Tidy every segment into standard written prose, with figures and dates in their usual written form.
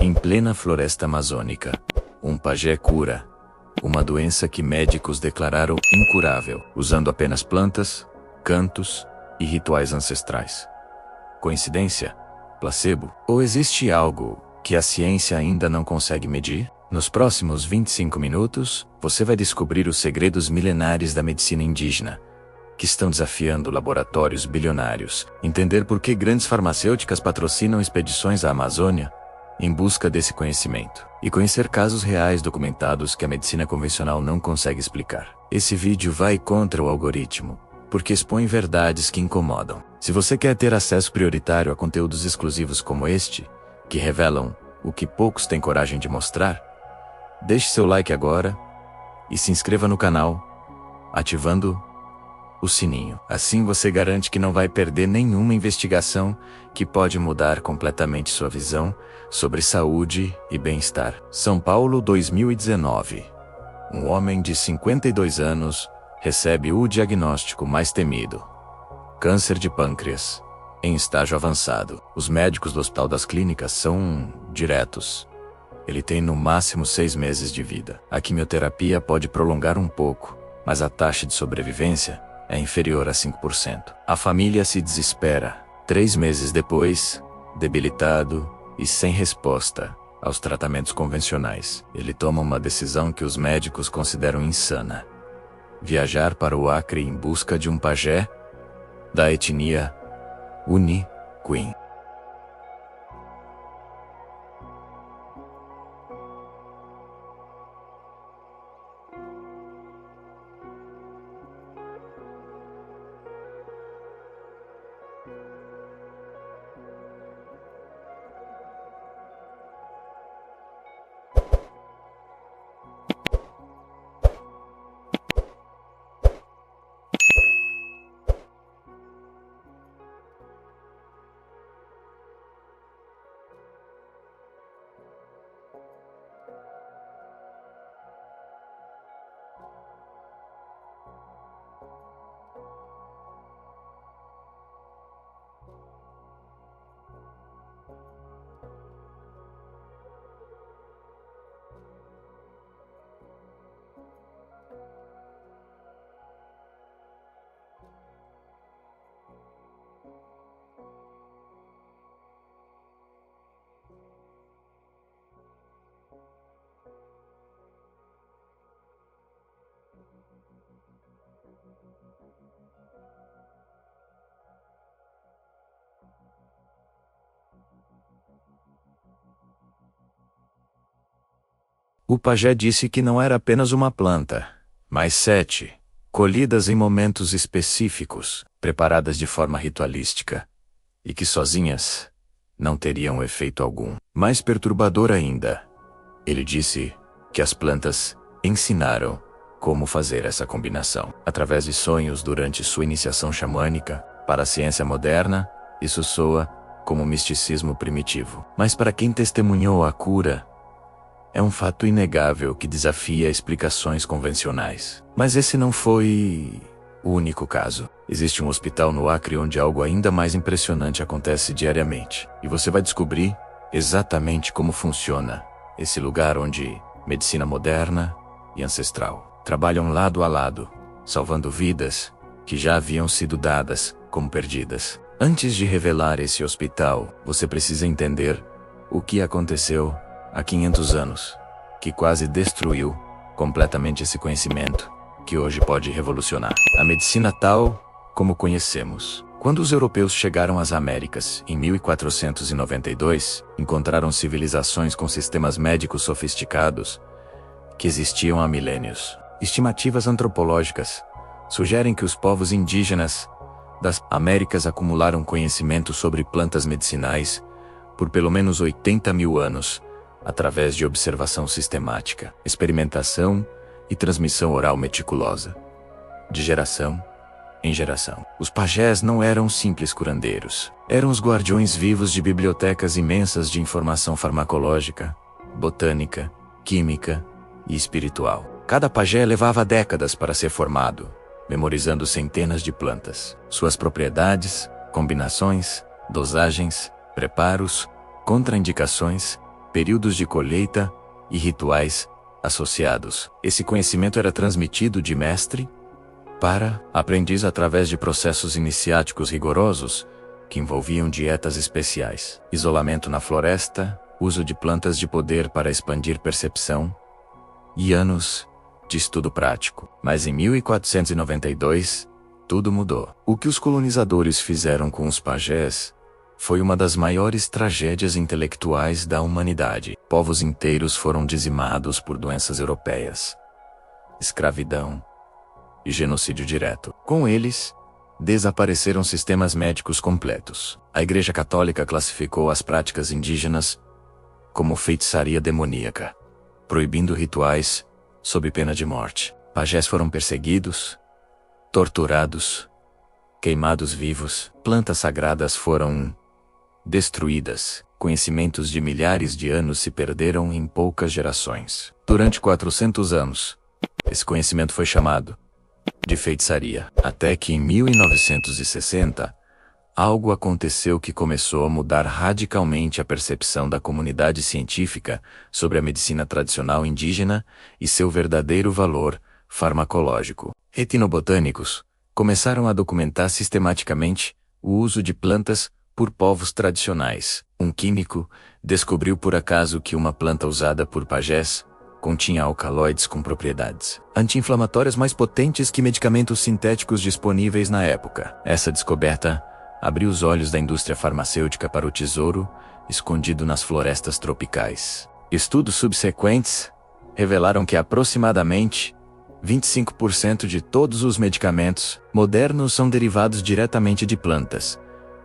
Em plena floresta amazônica, um pajé cura uma doença que médicos declararam incurável, usando apenas plantas, cantos e rituais ancestrais. Coincidência? Placebo? Ou existe algo que a ciência ainda não consegue medir? Nos próximos 25 minutos, você vai descobrir os segredos milenares da medicina indígena, que estão desafiando laboratórios bilionários, entender por que grandes farmacêuticas patrocinam expedições à Amazônia em busca desse conhecimento, e conhecer casos reais documentados que a medicina convencional não consegue explicar. Esse vídeo vai contra o algoritmo, porque expõe verdades que incomodam. Se você quer ter acesso prioritário a conteúdos exclusivos como este, que revelam o que poucos têm coragem de mostrar, deixe seu like agora e se inscreva no canal, ativando o sininho. Assim você garante que não vai perder nenhuma investigação que pode mudar completamente sua visão sobre saúde e bem-estar. São Paulo, 2019. Um homem de 52 anos recebe o diagnóstico mais temido: câncer de pâncreas, em estágio avançado. Os médicos do Hospital das Clínicas são diretos. Ele tem no máximo 6 meses de vida. A quimioterapia pode prolongar um pouco, mas a taxa de sobrevivência é inferior a 5%. A família se desespera. 3 meses depois, debilitado e sem resposta aos tratamentos convencionais, ele toma uma decisão que os médicos consideram insana: viajar para o Acre em busca de um pajé da etnia Uniquim. O pajé disse que não era apenas uma planta, mas 7, colhidas em momentos específicos, preparadas de forma ritualística, e que sozinhas não teriam efeito algum. Mais perturbador ainda, ele disse que as plantas ensinaram como fazer essa combinação. Através de sonhos durante sua iniciação xamânica, para a ciência moderna, isso soa como misticismo primitivo. Mas para quem testemunhou a cura, é um fato inegável que desafia explicações convencionais. Mas esse não foi o único caso. Existe um hospital no Acre onde algo ainda mais impressionante acontece diariamente. E você vai descobrir exatamente como funciona esse lugar onde medicina moderna e ancestral trabalham lado a lado, salvando vidas que já haviam sido dadas como perdidas. Antes de revelar esse hospital, você precisa entender o que aconteceu há 500 anos, que quase destruiu completamente esse conhecimento, que hoje pode revolucionar a medicina tal como conhecemos. Quando os europeus chegaram às Américas, em 1492, encontraram civilizações com sistemas médicos sofisticados que existiam há milênios. Estimativas antropológicas sugerem que os povos indígenas das Américas acumularam conhecimento sobre plantas medicinais por pelo menos 80 mil anos, através de observação sistemática, experimentação e transmissão oral meticulosa, de geração em geração. Os pajés não eram simples curandeiros. Eram os guardiões vivos de bibliotecas imensas de informação farmacológica, botânica, química e espiritual. Cada pajé levava décadas para ser formado, memorizando centenas de plantas, suas propriedades, combinações, dosagens, preparos, contraindicações períodos de colheita e rituais associados. Esse conhecimento era transmitido de mestre para aprendiz através de processos iniciáticos rigorosos que envolviam dietas especiais, isolamento na floresta, uso de plantas de poder para expandir percepção e anos de estudo prático. Mas em 1492, tudo mudou. O que os colonizadores fizeram com os pajés foi uma das maiores tragédias intelectuais da humanidade. Povos inteiros foram dizimados por doenças europeias, escravidão e genocídio direto. Com eles, desapareceram sistemas médicos completos. A Igreja Católica classificou as práticas indígenas como feitiçaria demoníaca, proibindo rituais sob pena de morte. Pajés foram perseguidos, torturados, queimados vivos, plantas sagradas foram destruídas, conhecimentos de milhares de anos se perderam em poucas gerações. Durante 400 anos, esse conhecimento foi chamado de feitiçaria, até que em 1960, algo aconteceu que começou a mudar radicalmente a percepção da comunidade científica sobre a medicina tradicional indígena e seu verdadeiro valor farmacológico. Etnobotânicos começaram a documentar sistematicamente o uso de plantas por povos tradicionais. Um químico descobriu por acaso que uma planta usada por pajés continha alcaloides com propriedades anti-inflamatórias mais potentes que medicamentos sintéticos disponíveis na época. Essa descoberta abriu os olhos da indústria farmacêutica para o tesouro escondido nas florestas tropicais. Estudos subsequentes revelaram que aproximadamente 25% de todos os medicamentos modernos são derivados diretamente de plantas,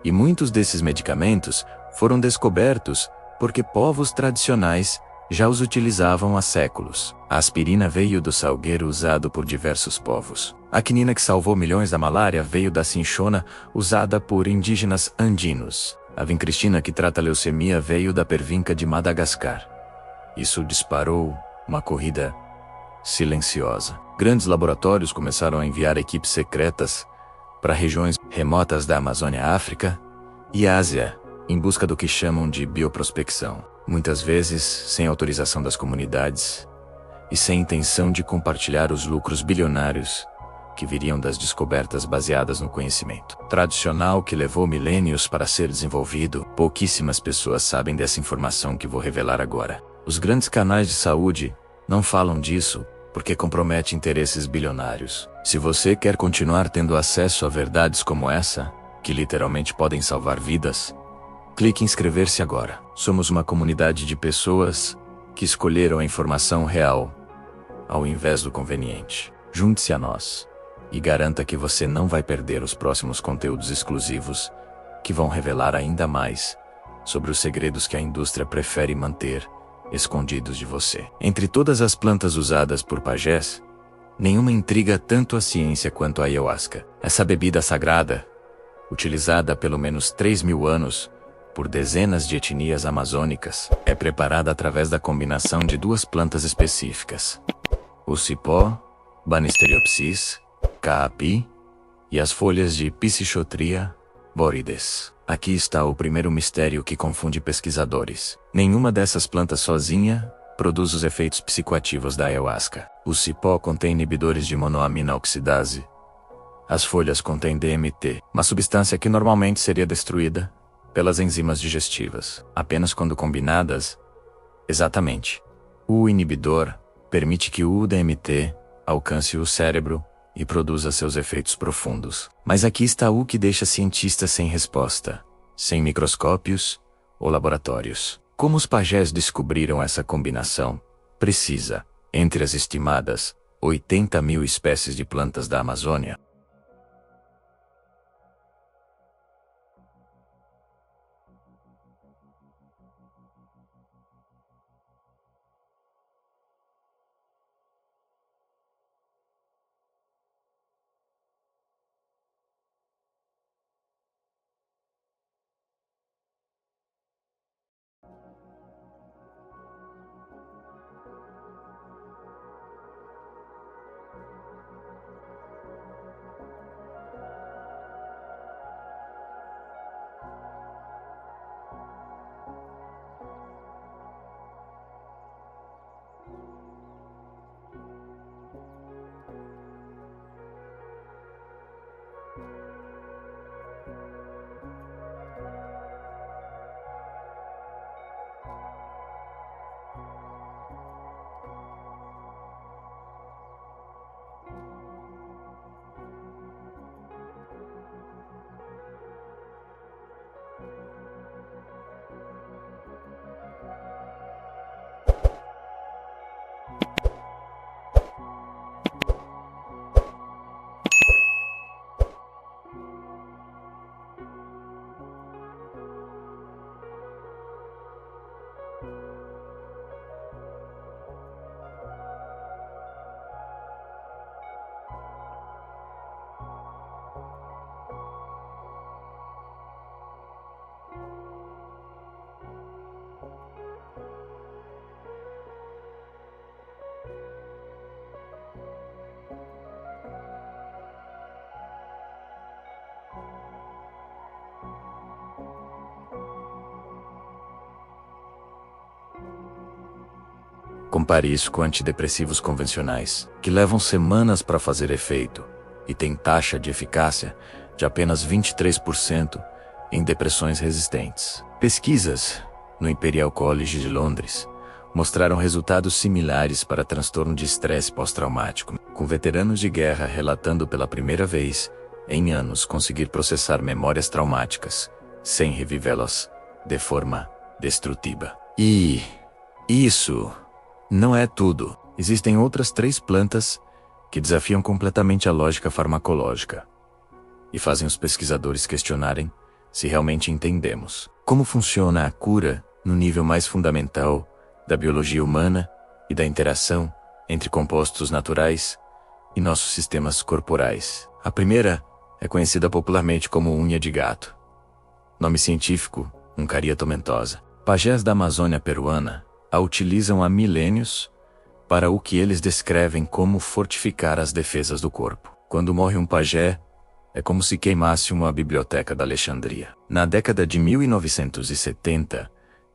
e muitos desses medicamentos foram descobertos porque povos tradicionais já os utilizavam há séculos. A aspirina veio do salgueiro usado por diversos povos. A quinina que salvou milhões da malária veio da cinchona usada por indígenas andinos. A vincristina que trata a leucemia veio da pervinca de Madagascar. Isso disparou uma corrida silenciosa. Grandes laboratórios começaram a enviar equipes secretas para regiões remotas da Amazônia, África e Ásia, em busca do que chamam de bioprospecção. Muitas vezes sem autorização das comunidades e sem intenção de compartilhar os lucros bilionários que viriam das descobertas baseadas no conhecimento tradicional que levou milênios para ser desenvolvido. Pouquíssimas pessoas sabem dessa informação que vou revelar agora. Os grandes canais de saúde não falam disso porque compromete interesses bilionários. Se você quer continuar tendo acesso a verdades como essa, que literalmente podem salvar vidas, clique em inscrever-se agora. Somos uma comunidade de pessoas que escolheram a informação real ao invés do conveniente. Junte-se a nós e garanta que você não vai perder os próximos conteúdos exclusivos que vão revelar ainda mais sobre os segredos que a indústria prefere manter escondidos de você. Entre todas as plantas usadas por pajés, nenhuma intriga tanto a ciência quanto a ayahuasca. Essa bebida sagrada, utilizada há pelo menos 3.000 anos por dezenas de etnias amazônicas, é preparada através da combinação de duas plantas específicas: o cipó, Banisteriopsis caapi, e as folhas de Psichotria borides. Aqui está o primeiro mistério que confunde pesquisadores. Nenhuma dessas plantas sozinha produz os efeitos psicoativos da ayahuasca. O cipó contém inibidores de monoamina oxidase. As folhas contêm DMT, uma substância que normalmente seria destruída pelas enzimas digestivas, apenas quando combinadas. Exatamente. O inibidor permite que o DMT alcance o cérebro e produza seus efeitos profundos. Mas aqui está o que deixa cientistas sem resposta, sem microscópios ou laboratórios. Como os pajés descobriram essa combinação precisa, entre as estimadas 80.000 espécies de plantas da Amazônia? Compare isso com antidepressivos convencionais, que levam semanas para fazer efeito e têm taxa de eficácia de apenas 23% em depressões resistentes. Pesquisas no Imperial College de Londres mostraram resultados similares para transtorno de estresse pós-traumático, com veteranos de guerra relatando pela primeira vez em anos conseguir processar memórias traumáticas sem revivê-las de forma destrutiva. E isso não é tudo. Existem outras 3 plantas que desafiam completamente a lógica farmacológica e fazem os pesquisadores questionarem se realmente entendemos como funciona a cura no nível mais fundamental da biologia humana e da interação entre compostos naturais e nossos sistemas corporais. A primeira é conhecida popularmente como unha de gato. Nome científico, Uncaria tomentosa. Pajés da Amazônia peruana a utilizam há milênios para o que eles descrevem como fortificar as defesas do corpo. Quando morre um pajé, é como se queimasse uma biblioteca da Alexandria. Na década de 1970,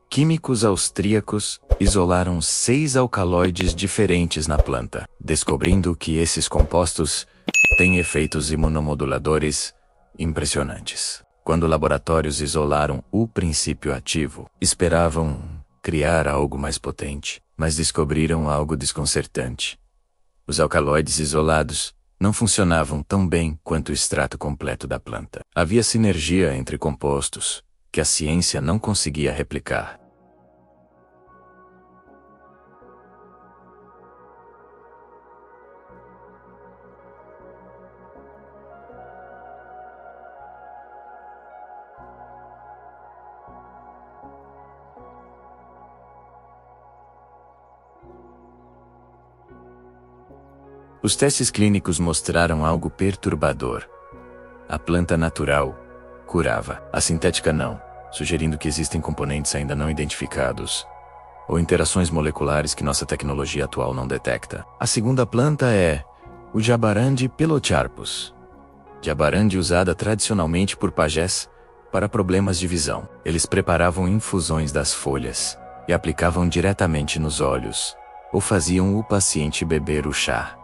químicos austríacos isolaram 6 alcaloides diferentes na planta, descobrindo que esses compostos têm efeitos imunomoduladores impressionantes. Quando laboratórios isolaram o princípio ativo, esperavam criar algo mais potente, mas descobriram algo desconcertante. Os alcaloides isolados não funcionavam tão bem quanto o extrato completo da planta. Havia sinergia entre compostos que a ciência não conseguia replicar. Os testes clínicos mostraram algo perturbador. A planta natural curava, a sintética não, sugerindo que existem componentes ainda não identificados ou interações moleculares que nossa tecnologia atual não detecta. A segunda planta é o Jabarandi pelocharpus. Jabarandi usada tradicionalmente por pajés para problemas de visão. Eles preparavam infusões das folhas e aplicavam diretamente nos olhos, ou faziam o paciente beber o chá.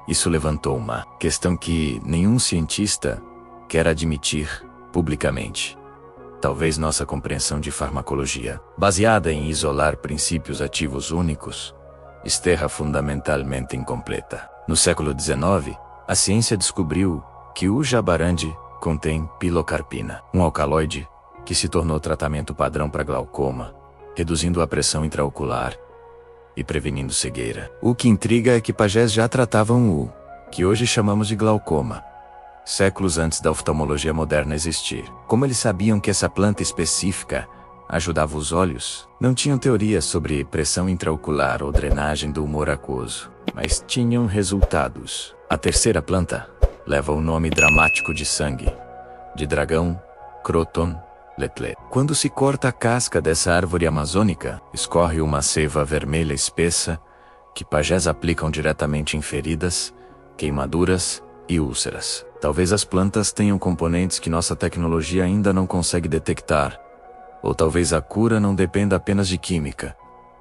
Isso levantou uma questão que nenhum cientista quer admitir publicamente. Talvez nossa compreensão de farmacologia, baseada em isolar princípios ativos únicos, esteja fundamentalmente incompleta. No século XIX, a ciência descobriu que o jabarandi contém pilocarpina, um alcaloide que se tornou tratamento padrão para glaucoma, reduzindo a pressão intraocular e prevenindo cegueira. O que intriga é que pajés já tratavam o que hoje chamamos de glaucoma, séculos antes da oftalmologia moderna existir. Como eles sabiam que essa planta específica ajudava os olhos? Não tinham teorias sobre pressão intraocular ou drenagem do humor aquoso, mas tinham resultados. A terceira planta leva o nome dramático de sangue, de dragão, Croton letle. Quando se corta a casca dessa árvore amazônica, escorre uma seiva vermelha espessa que pajés aplicam diretamente em feridas, queimaduras e úlceras. Talvez as plantas tenham componentes que nossa tecnologia ainda não consegue detectar, ou talvez a cura não dependa apenas de química,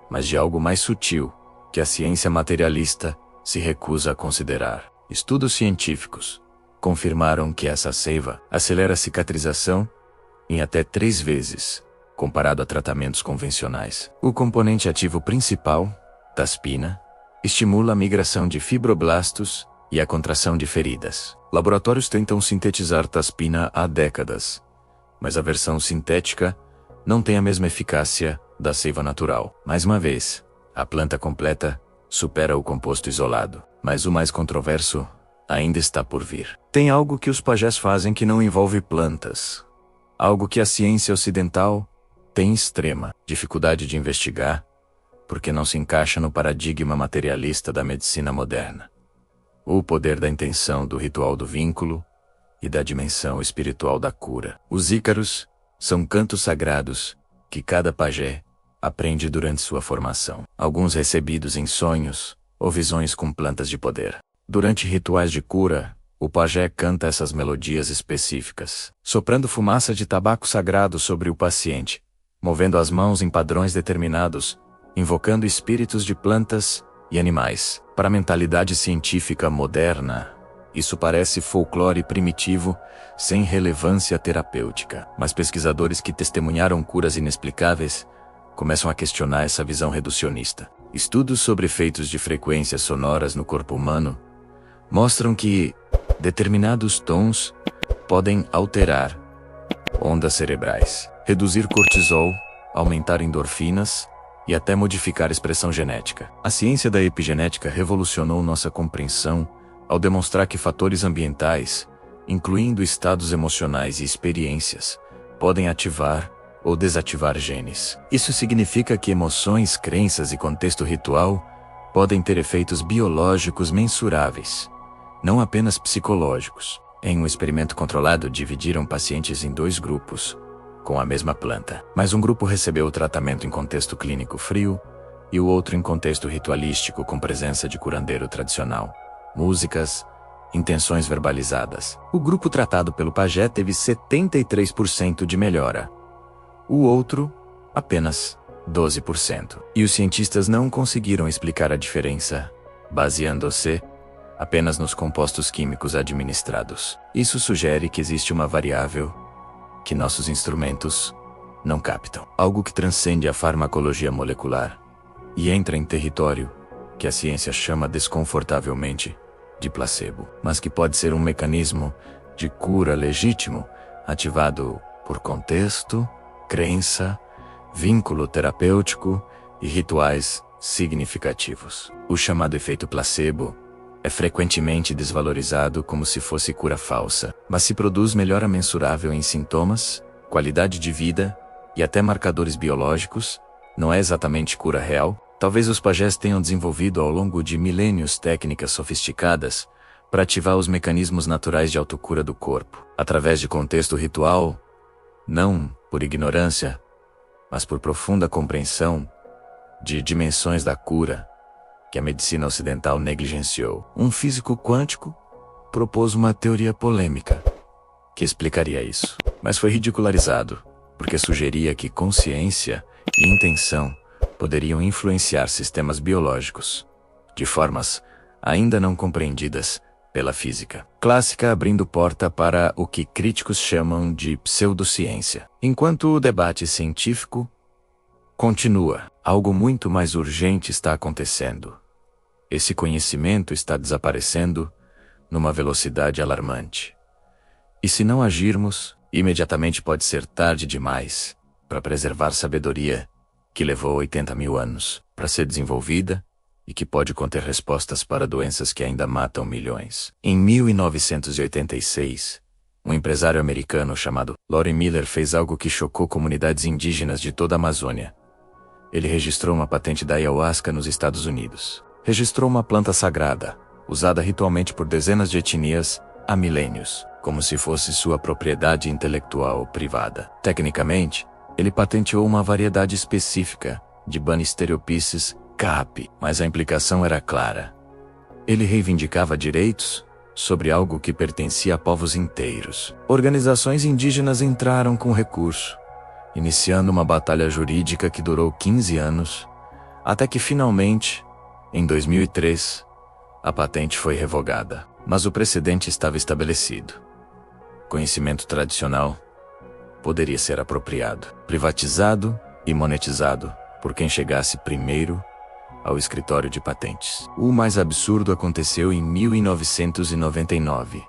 mas de algo mais sutil que a ciência materialista se recusa a considerar. Estudos científicos confirmaram que essa seiva acelera a cicatrização em até 3 vezes, comparado a tratamentos convencionais. O componente ativo principal, taspina, estimula a migração de fibroblastos e a contração de feridas. Laboratórios tentam sintetizar taspina há décadas, mas a versão sintética não tem a mesma eficácia da seiva natural. Mais uma vez, a planta completa supera o composto isolado, mas o mais controverso ainda está por vir. Tem algo que os pajés fazem que não envolve plantas. Algo que a ciência ocidental tem extrema dificuldade de investigar, porque não se encaixa no paradigma materialista da medicina moderna. O poder da intenção do ritual do vínculo e da dimensão espiritual da cura. Os ícaros são cantos sagrados que cada pajé aprende durante sua formação, alguns recebidos em sonhos ou visões com plantas de poder. Durante rituais de cura, o pajé canta essas melodias específicas, soprando fumaça de tabaco sagrado sobre o paciente, movendo as mãos em padrões determinados, invocando espíritos de plantas e animais. Para a mentalidade científica moderna, isso parece folclore primitivo, sem relevância terapêutica. Mas pesquisadores que testemunharam curas inexplicáveis começam a questionar essa visão reducionista. Estudos sobre efeitos de frequências sonoras no corpo humano mostram que determinados tons podem alterar ondas cerebrais, reduzir cortisol, aumentar endorfinas e até modificar a expressão genética. A ciência da epigenética revolucionou nossa compreensão ao demonstrar que fatores ambientais, incluindo estados emocionais e experiências, podem ativar ou desativar genes. Isso significa que emoções, crenças e contexto ritual podem ter efeitos biológicos mensuráveis, não apenas psicológicos. Em um experimento controlado, dividiram pacientes em 2 grupos, com a mesma planta. Mas um grupo recebeu o tratamento em contexto clínico frio e o outro em contexto ritualístico com presença de curandeiro tradicional, músicas, intenções verbalizadas. O grupo tratado pelo pajé teve 73% de melhora. O outro, apenas 12%. E os cientistas não conseguiram explicar a diferença, baseando-se apenas nos compostos químicos administrados. Isso sugere que existe uma variável que nossos instrumentos não captam. Algo que transcende a farmacologia molecular e entra em território que a ciência chama desconfortavelmente de placebo, mas que pode ser um mecanismo de cura legítimo, ativado por contexto, crença, vínculo terapêutico e rituais significativos. O chamado efeito placebo é frequentemente desvalorizado como se fosse cura falsa, mas se produz melhora mensurável em sintomas, qualidade de vida e até marcadores biológicos, não é exatamente cura real. Talvez os pajés tenham desenvolvido ao longo de milênios técnicas sofisticadas para ativar os mecanismos naturais de autocura do corpo, através de contexto ritual, não por ignorância, mas por profunda compreensão de dimensões da cura que a medicina ocidental negligenciou. Um físico quântico propôs uma teoria polêmica que explicaria isso, mas foi ridicularizado, porque sugeria que consciência e intenção poderiam influenciar sistemas biológicos, de formas ainda não compreendidas pela física clássica, abrindo porta para o que críticos chamam de pseudociência. Enquanto o debate científico continua, algo muito mais urgente está acontecendo. Esse conhecimento está desaparecendo numa velocidade alarmante. E se não agirmos, imediatamente pode ser tarde demais para preservar sabedoria que levou 80.000 anos para ser desenvolvida e que pode conter respostas para doenças que ainda matam milhões. Em 1986, um empresário americano chamado Lawrence Miller fez algo que chocou comunidades indígenas de toda a Amazônia. Ele registrou uma patente da ayahuasca nos Estados Unidos. Registrou uma planta sagrada, usada ritualmente por dezenas de etnias há milênios, como se fosse sua propriedade intelectual privada. Tecnicamente, ele patenteou uma variedade específica de Banisteriopsis caapi, mas a implicação era clara. Ele reivindicava direitos sobre algo que pertencia a povos inteiros. Organizações indígenas entraram com recurso, iniciando uma batalha jurídica que durou 15 anos, até que finalmente, em 2003, a patente foi revogada. Mas o precedente estava estabelecido. Conhecimento tradicional poderia ser apropriado, privatizado e monetizado por quem chegasse primeiro ao escritório de patentes. O mais absurdo aconteceu em 1999,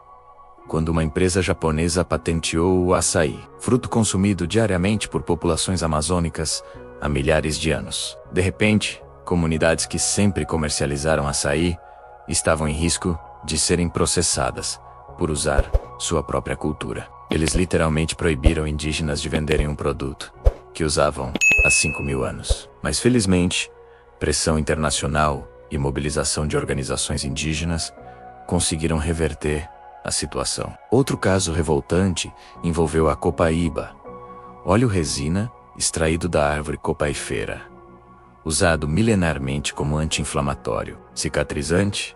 quando uma empresa japonesa patenteou o açaí, fruto consumido diariamente por populações amazônicas há milhares de anos. De repente, comunidades que sempre comercializaram açaí estavam em risco de serem processadas por usar sua própria cultura. Eles literalmente proibiram indígenas de venderem um produto que usavam há 5.000 anos. Mas felizmente, pressão internacional e mobilização de organizações indígenas conseguiram reverter a situação. Outro caso revoltante envolveu a copaíba, óleo resina extraído da árvore copaífera, usado milenarmente como anti-inflamatório, cicatrizante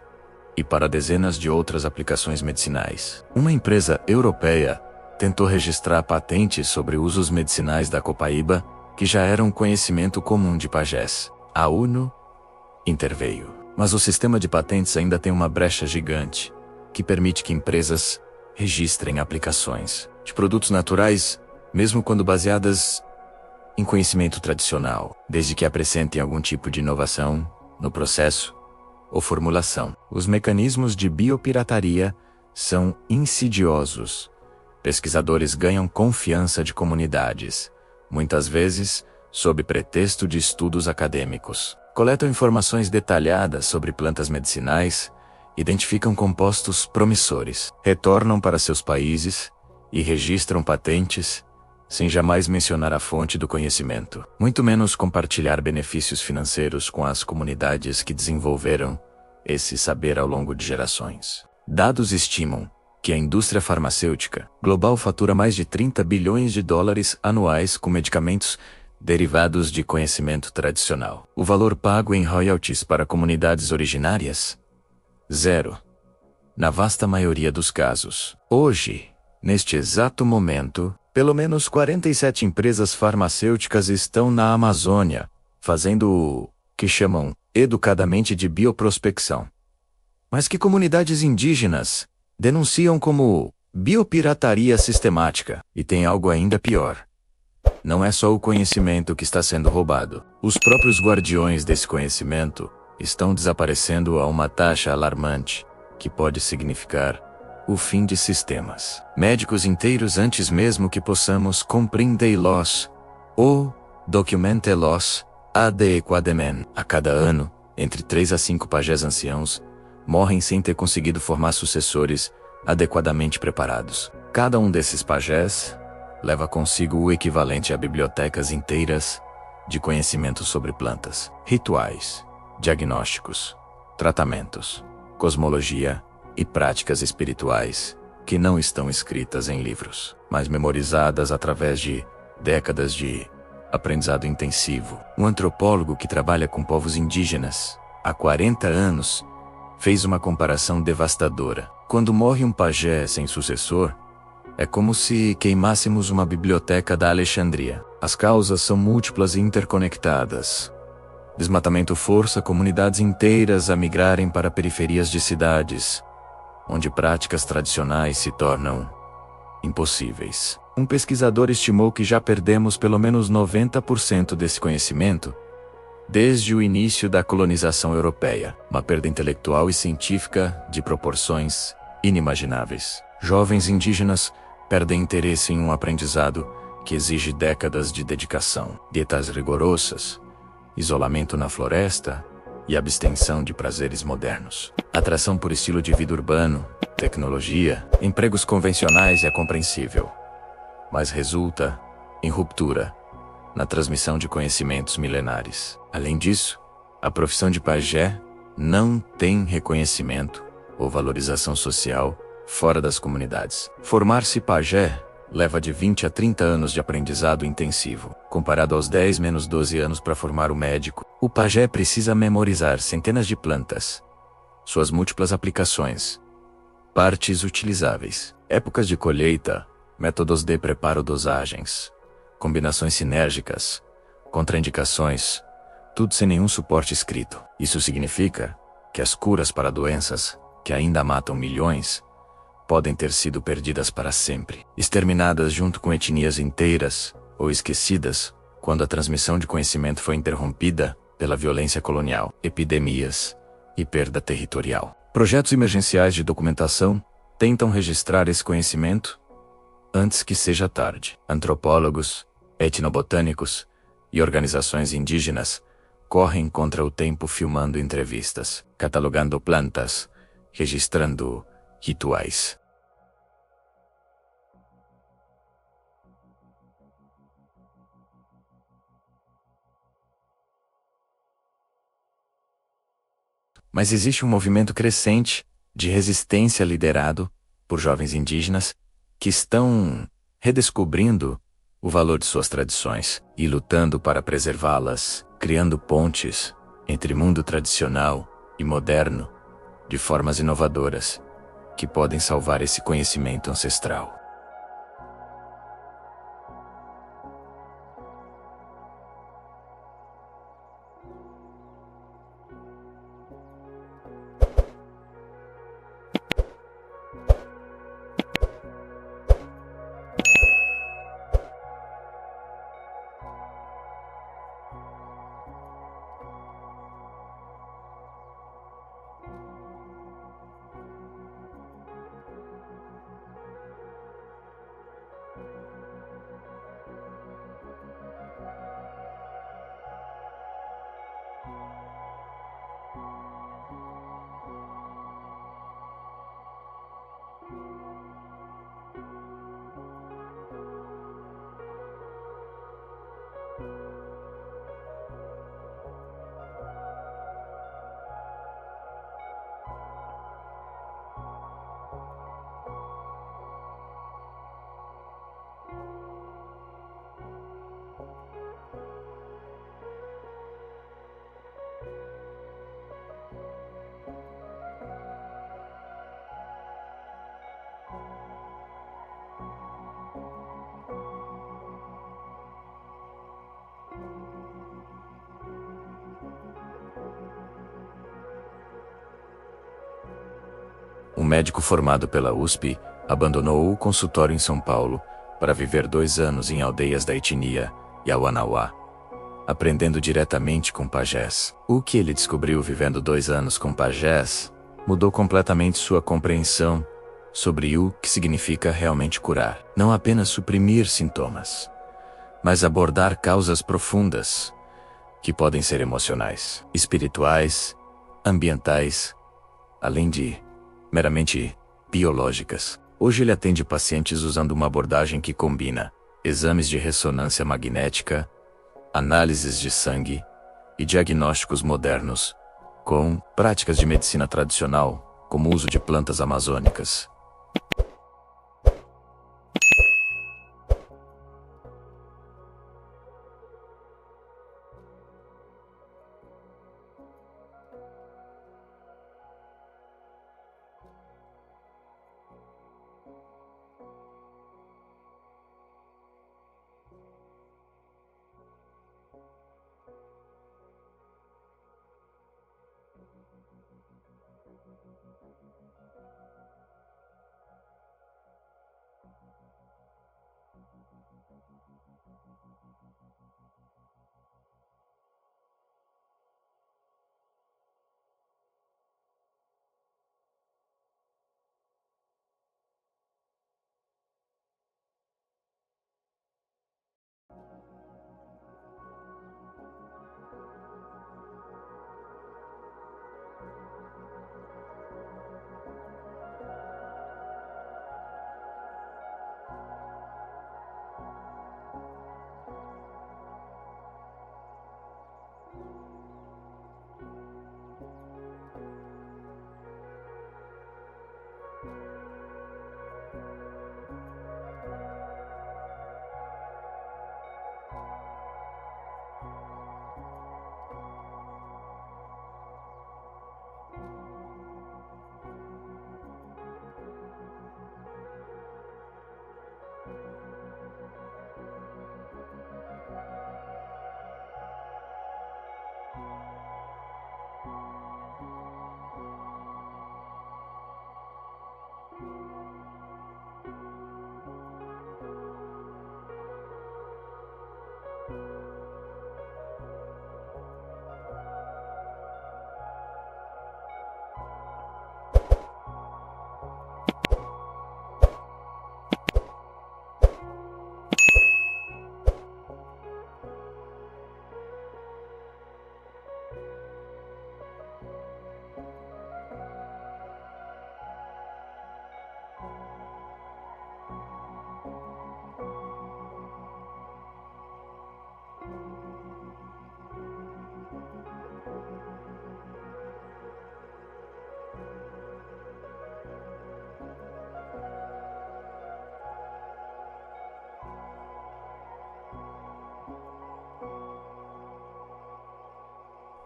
e para dezenas de outras aplicações medicinais. Uma empresa europeia tentou registrar patentes sobre usos medicinais da copaíba que já eram conhecimento comum de pajés. A ONU interveio. Mas o sistema de patentes ainda tem uma brecha gigante, que permite que empresas registrem aplicações de produtos naturais, mesmo quando baseadas em conhecimento tradicional, desde que acrescentem algum tipo de inovação no processo ou formulação. Os mecanismos de biopirataria são insidiosos. Pesquisadores ganham confiança de comunidades, muitas vezes sob pretexto de estudos acadêmicos. Coletam informações detalhadas sobre plantas medicinais, identificam compostos promissores, retornam para seus países e registram patentes, sem jamais mencionar a fonte do conhecimento, muito menos compartilhar benefícios financeiros com as comunidades que desenvolveram esse saber ao longo de gerações. Dados estimam que a indústria farmacêutica global fatura mais de 30 bilhões de dólares anuais com medicamentos derivados de conhecimento tradicional. O valor pago em royalties para comunidades originárias? Zero. Na vasta maioria dos casos. Hoje, neste exato momento, pelo menos 47 empresas farmacêuticas estão na Amazônia, fazendo o que chamam educadamente de bioprospecção. Mas que comunidades indígenas denunciam como biopirataria sistemática. E tem algo ainda pior. Não é só o conhecimento que está sendo roubado. Os próprios guardiões desse conhecimento estão desaparecendo a uma taxa alarmante, que pode significar o fim de sistemas médicos inteiros antes mesmo que possamos compreendê-los ou documentá-los adequadamente. A cada ano, entre 3 a 5 pajés anciãos morrem sem ter conseguido formar sucessores adequadamente preparados. Cada um desses pajés leva consigo o equivalente a bibliotecas inteiras de conhecimento sobre plantas, rituais, diagnósticos, tratamentos, cosmologia e práticas espirituais que não estão escritas em livros, mas memorizadas através de décadas de aprendizado intensivo. Um antropólogo que trabalha com povos indígenas há 40 anos fez uma comparação devastadora. Quando morre um pajé sem sucessor, é como se queimássemos uma biblioteca da Alexandria. As causas são múltiplas e interconectadas. Desmatamento força comunidades inteiras a migrarem para periferias de cidades, onde práticas tradicionais se tornam impossíveis. Um pesquisador estimou que já perdemos pelo menos 90% desse conhecimento desde o início da colonização europeia, uma perda intelectual e científica de proporções inimagináveis. Jovens indígenas perdem interesse em um aprendizado que exige décadas de dedicação, dietas rigorosas, isolamento na floresta e abstenção de prazeres modernos. Atração por estilo de vida urbano, tecnologia, empregos convencionais é compreensível, mas resulta em ruptura na transmissão de conhecimentos milenares. Além disso, a profissão de pajé não tem reconhecimento ou valorização social fora das comunidades. Formar-se pajé leva de 20 a 30 anos de aprendizado intensivo. Comparado aos 10 menos 12 anos para formar o médico, o pajé precisa memorizar centenas de plantas, suas múltiplas aplicações, partes utilizáveis, épocas de colheita, métodos de preparo, dosagens, combinações sinérgicas, contraindicações, tudo sem nenhum suporte escrito. Isso significa que as curas para doenças que ainda matam milhões podem ter sido perdidas para sempre, exterminadas junto com etnias inteiras ou esquecidas quando a transmissão de conhecimento foi interrompida pela violência colonial, epidemias e perda territorial. Projetos emergenciais de documentação tentam registrar esse conhecimento antes que seja tarde. Antropólogos, etnobotânicos e organizações indígenas correm contra o tempo filmando entrevistas, catalogando plantas, registrando rituais. Mas existe um movimento crescente de resistência liderado por jovens indígenas que estão redescobrindo o valor de suas tradições e lutando para preservá-las, criando pontes entre mundo tradicional e moderno de formas inovadoras que podem salvar esse conhecimento ancestral. Um médico formado pela USP abandonou o consultório em São Paulo para viver 2 anos em aldeias da etnia Yawanawá, aprendendo diretamente com pajés. O que ele descobriu vivendo 2 anos com pajés mudou completamente sua compreensão sobre o que significa realmente curar. Não apenas suprimir sintomas, mas abordar causas profundas, que podem ser emocionais, espirituais, ambientais, além de meramente biológicas. Hoje ele atende pacientes usando uma abordagem que combina exames de ressonância magnética, análises de sangue e diagnósticos modernos, com práticas de medicina tradicional, como o uso de plantas amazônicas.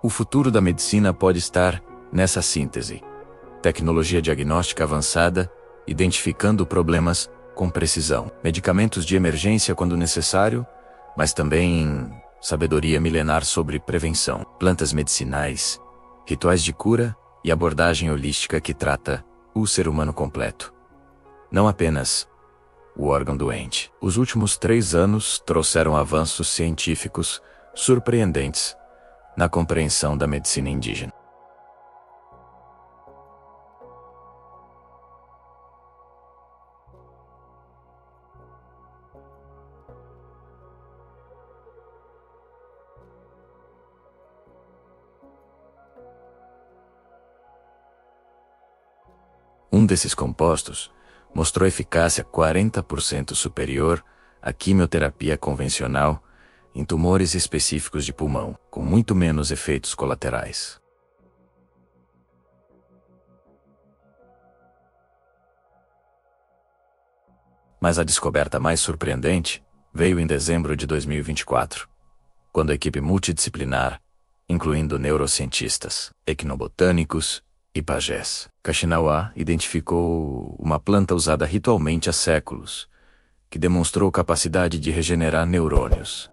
O futuro da medicina pode estar nessa síntese: tecnologia diagnóstica avançada, identificando problemas com precisão, medicamentos de emergência quando necessário, mas também sabedoria milenar sobre prevenção, plantas medicinais, rituais de cura e abordagem holística que trata o ser humano completo, não apenas o órgão doente. Os últimos 3 anos trouxeram avanços científicos surpreendentes na compreensão da medicina indígena. Um desses compostos mostrou eficácia 40% superior à quimioterapia convencional em tumores específicos de pulmão, com muito menos efeitos colaterais. Mas a descoberta mais surpreendente veio em dezembro de 2024, quando a equipe multidisciplinar, incluindo neurocientistas, etnobotânicos e pajés, Kaxinawa identificou uma planta usada ritualmente há séculos, que demonstrou capacidade de regenerar neurônios.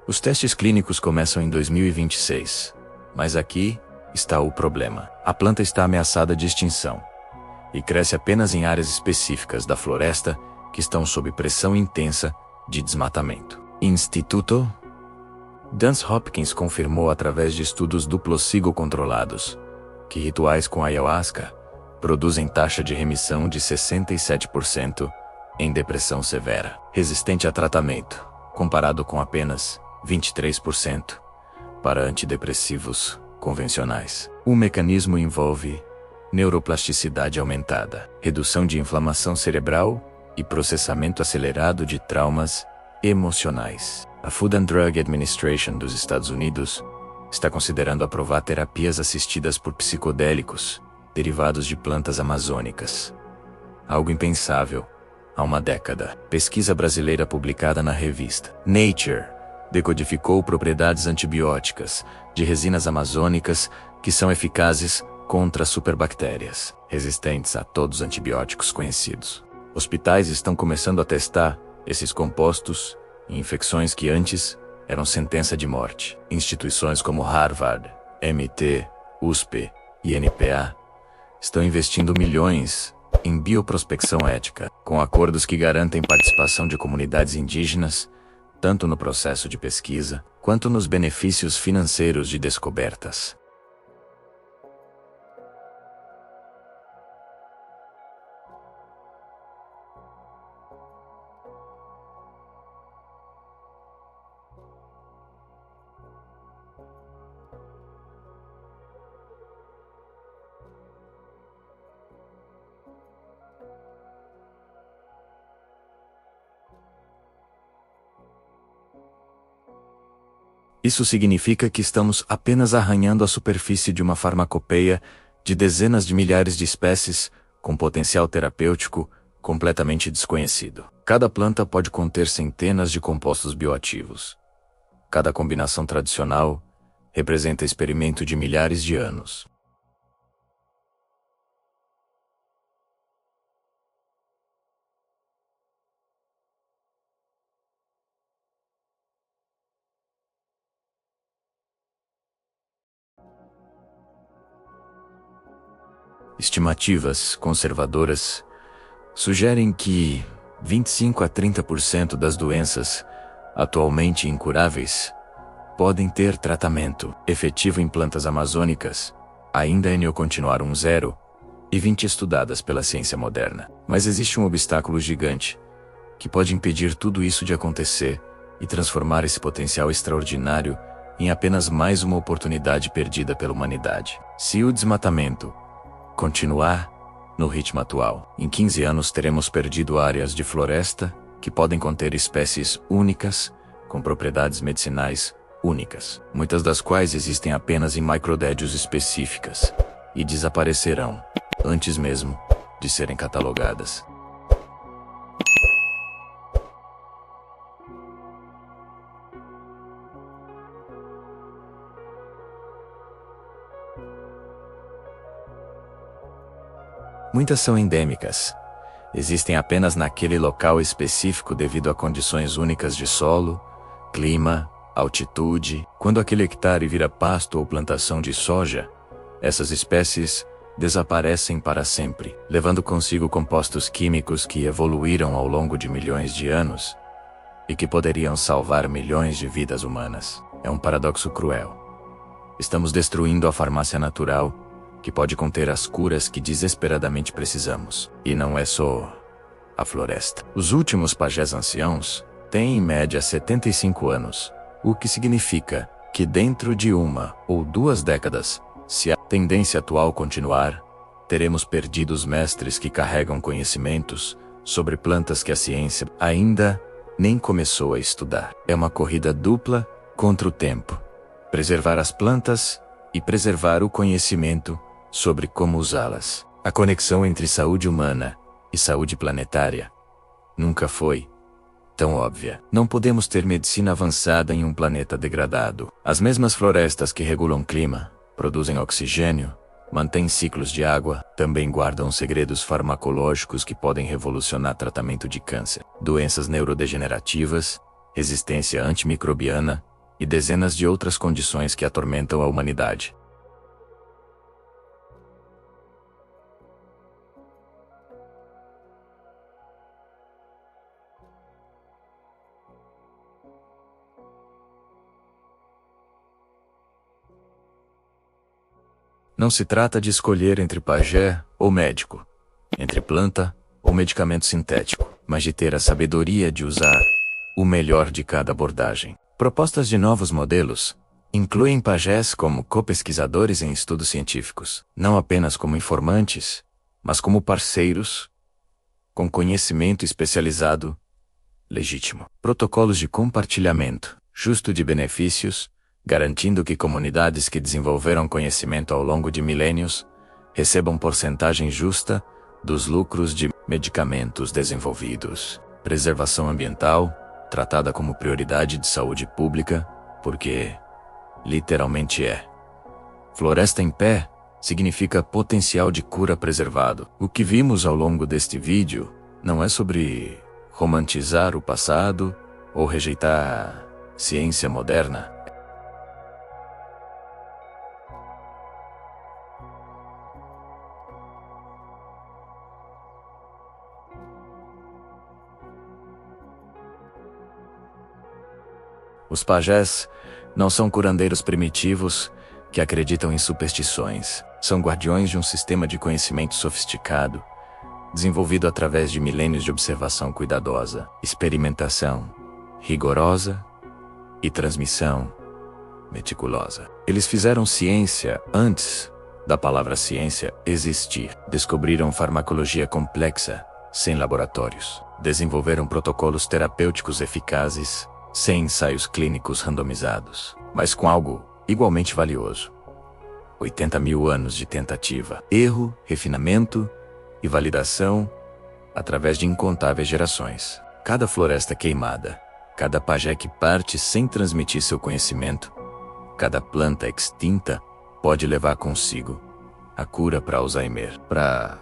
Os testes clínicos começam em 2026, mas aqui está o problema. A planta está ameaçada de extinção e cresce apenas em áreas específicas da floresta que estão sob pressão intensa de desmatamento. Instituto Johns Hopkins confirmou através de estudos duplo-ciclo controlados que rituais com ayahuasca produzem taxa de remissão de 67% em depressão severa, resistente a tratamento, comparado com apenas 23% para antidepressivos convencionais. O mecanismo envolve neuroplasticidade aumentada, redução de inflamação cerebral e processamento acelerado de traumas emocionais. A Food and Drug Administration dos Estados Unidos está considerando aprovar terapias assistidas por psicodélicos derivados de plantas amazônicas. Algo impensável há uma década. Pesquisa brasileira publicada na revista Nature decodificou propriedades antibióticas de resinas amazônicas que são eficazes contra superbactérias, resistentes a todos os antibióticos conhecidos. Hospitais estão começando a testar esses compostos em infecções que antes eram sentença de morte. Instituições como Harvard, MIT, USP e NPA estão investindo milhões em bioprospecção ética, com acordos que garantem participação de comunidades indígenas tanto no processo de pesquisa, quanto nos benefícios financeiros de descobertas. Isso significa que estamos apenas arranhando a superfície de uma farmacopeia de dezenas de milhares de espécies com potencial terapêutico completamente desconhecido. Cada planta pode conter centenas de compostos bioativos. Cada combinação tradicional representa experimento de milhares de anos. Estimativas conservadoras sugerem que 25 a 30% das doenças atualmente incuráveis podem ter tratamento efetivo em plantas amazônicas, ainda em continuaram 0 e 20 estudadas pela ciência moderna. Mas existe um obstáculo gigante que pode impedir tudo isso de acontecer e transformar esse potencial extraordinário em apenas mais uma oportunidade perdida pela humanidade. Se o desmatamento continuar no ritmo atual, em 15 anos teremos perdido áreas de floresta que podem conter espécies únicas, com propriedades medicinais únicas, muitas das quais existem apenas em microdédios específicas, e desaparecerão antes mesmo de serem catalogadas. Muitas são endêmicas. Existem apenas naquele local específico devido a condições únicas de solo, clima, altitude. Quando aquele hectare vira pasto ou plantação de soja, essas espécies desaparecem para sempre, levando consigo compostos químicos que evoluíram ao longo de milhões de anos e que poderiam salvar milhões de vidas humanas. É um paradoxo cruel. Estamos destruindo a farmácia natural, que pode conter as curas que desesperadamente precisamos. E não é só a floresta. Os últimos pajés anciãos têm em média 75 anos, o que significa que dentro de 1 ou 2 décadas, se a tendência atual continuar, teremos perdido os mestres que carregam conhecimentos sobre plantas que a ciência ainda nem começou a estudar. É uma corrida dupla contra o tempo. Preservar as plantas e preservar o conhecimento sobre como usá-las. A conexão entre saúde humana e saúde planetária nunca foi tão óbvia. Não podemos ter medicina avançada em um planeta degradado. As mesmas florestas que regulam o clima, produzem oxigênio, mantêm ciclos de água, também guardam segredos farmacológicos que podem revolucionar tratamento de câncer, doenças neurodegenerativas, resistência antimicrobiana e dezenas de outras condições que atormentam a humanidade. Não se trata de escolher entre pajé ou médico, entre planta ou medicamento sintético, mas de ter a sabedoria de usar o melhor de cada abordagem. Propostas de novos modelos incluem pajés como co-pesquisadores em estudos científicos, não apenas como informantes, mas como parceiros com conhecimento especializado legítimo. Protocolos de compartilhamento justo de benefícios, garantindo que comunidades que desenvolveram conhecimento ao longo de milênios recebam porcentagem justa dos lucros de medicamentos desenvolvidos. Preservação ambiental, tratada como prioridade de saúde pública, porque literalmente é. Floresta em pé significa potencial de cura preservado. O que vimos ao longo deste vídeo não é sobre romantizar o passado ou rejeitar a ciência moderna. Os pajés não são curandeiros primitivos que acreditam em superstições. São guardiões de um sistema de conhecimento sofisticado, desenvolvido através de milênios de observação cuidadosa, experimentação rigorosa e transmissão meticulosa. Eles fizeram ciência antes da palavra ciência existir. Descobriram farmacologia complexa, sem laboratórios. Desenvolveram protocolos terapêuticos eficazes, sem ensaios clínicos randomizados, mas com algo igualmente valioso: 80 mil anos de tentativa, erro, refinamento e validação através de incontáveis gerações. Cada floresta queimada, cada pajé que parte sem transmitir seu conhecimento, cada planta extinta pode levar consigo a cura para Alzheimer, para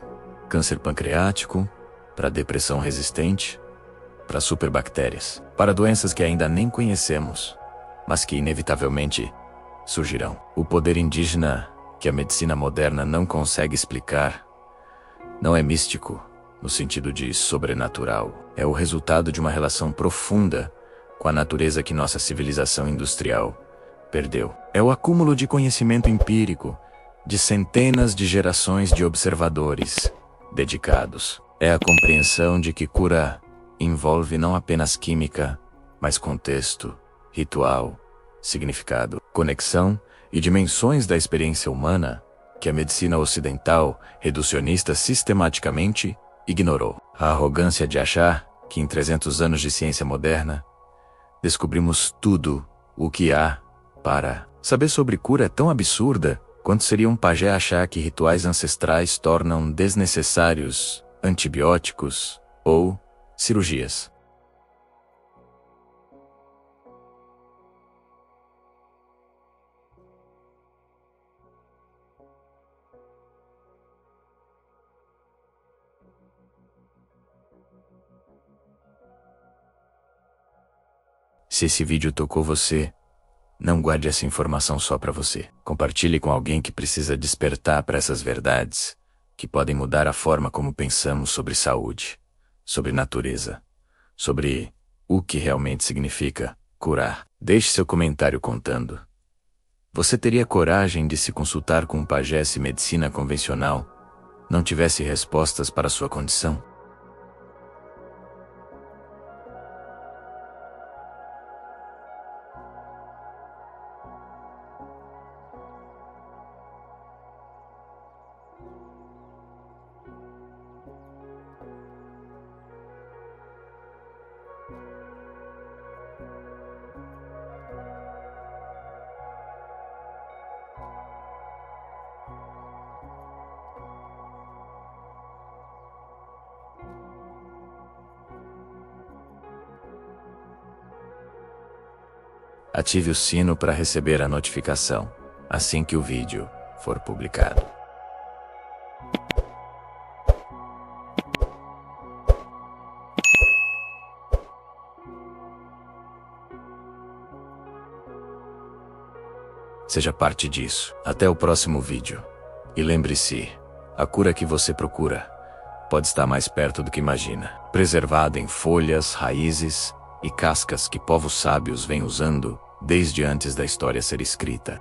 câncer pancreático, para depressão resistente, para superbactérias, para doenças que ainda nem conhecemos, mas que inevitavelmente surgirão. O poder indígena que a medicina moderna não consegue explicar não é místico no sentido de sobrenatural. É o resultado de uma relação profunda com a natureza que nossa civilização industrial perdeu. É o acúmulo de conhecimento empírico de centenas de gerações de observadores dedicados. É a compreensão de que cura envolve não apenas química, mas contexto, ritual, significado, conexão e dimensões da experiência humana que a medicina ocidental reducionista sistematicamente ignorou. A arrogância de achar que em 300 anos de ciência moderna descobrimos tudo o que há para saber sobre cura é tão absurda quanto seria um pajé achar que rituais ancestrais tornam desnecessários antibióticos ou cirurgias. Se esse vídeo tocou você, não guarde essa informação só para você. Compartilhe com alguém que precisa despertar para essas verdades, que podem mudar a forma como pensamos sobre saúde, sobre natureza, sobre o que realmente significa curar. Deixe seu comentário contando. Você teria coragem de se consultar com um pajé se medicina convencional não tivesse respostas para sua condição? Ative o sino para receber a notificação assim que o vídeo for publicado. Seja parte disso. Até o próximo vídeo. E lembre-se, a cura que você procura pode estar mais perto do que imagina. Preservada em folhas, raízes e cascas que povos sábios vêm usando desde antes da história ser escrita.